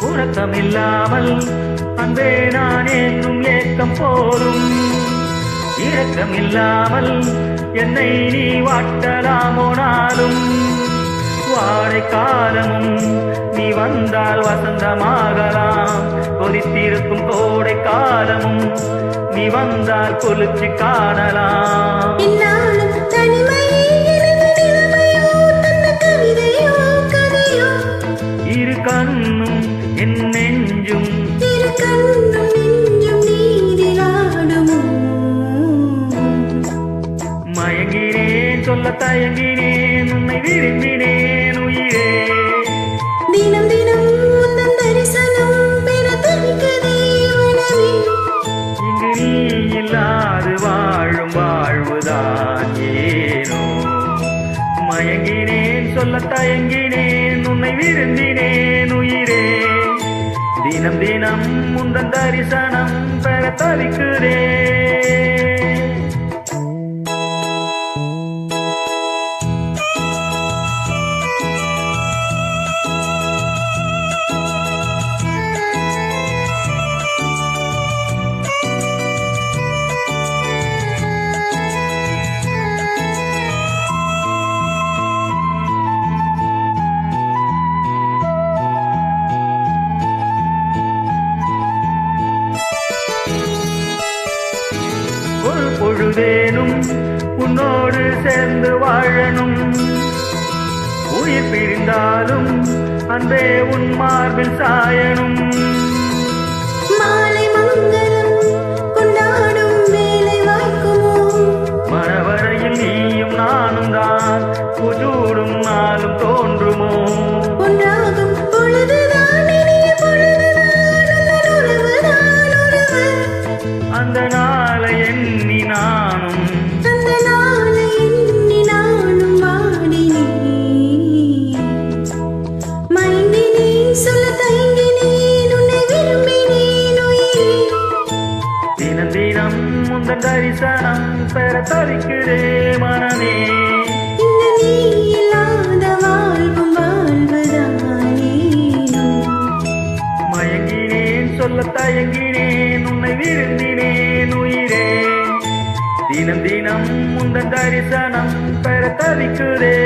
உறக்கமில்லாமல் அன்பே நான் என்னும் ஏக்கம் போலும். இரக்கமில்லாமல் என்னை நீ வாட்டலாமோ நாளும். வாழை காலமும் நீ வந்தால் வசந்தமாகலாம். கொதித்திருக்கும் கோடை காலமும் நீ வந்தால் குளிர்ச்சி காணலாம். இரு கண்ணும் என் நெஞ்சும் மயங்கினேன் சொல்ல தயங்கினேன் உன்னை விரும்பினேன் உயிரே. தினம் தினம் உந்தன் தரிசனம் பெற தவிக்கதே மனமே. இங்கு நீ இல்லாது வாழும் வாழ்வுதான் ஏனோ. மயங்கினேன் சொல்ல தயங்கினேன் உன்னை விரும்பினேன் உயிரே. தினம் தினம் உந்தன் தரிசனம் பெற தவிக்கிறேன். ஒரு பொழுதேனும் உன்னோடு சேர்ந்து வாழணும். உயிர் பிரிந்தாலும் அன்பே உன் மார்பில் சாயணும். மாலை மங்களம் கொண்டாடும் வேலை வாய்க்குமோ. மனவரையில் நீயும் நானும் தான் புஜூடும் நாளும் தோன்றுமோ. ஒன்றாகும் பொழுதுதான் இனிய பொழுதுதான் உறவுதான் உறவு. அந்த நாளை எண்ணி நானும் அந்த நாளை எண்ணி நானும் வாடினேன். மயங்கினேன் சொல்ல தயங்கினேன் உன்னை விரும்பினேன் உயிரே. தினம் தினம் முந்தன் தரிசனம் பெற தவிக்கிறே மனமே. இந்த நீ இல்லாத வாழ்வும் வாழ்வதானேனோ. மயங்கினேன் சொல்ல தயங்கினேன் உன்னை விரும்பினேன் உயிரே. தினம் தினம் முந்தன் தரிசனம் பெற தவிக்கிறே.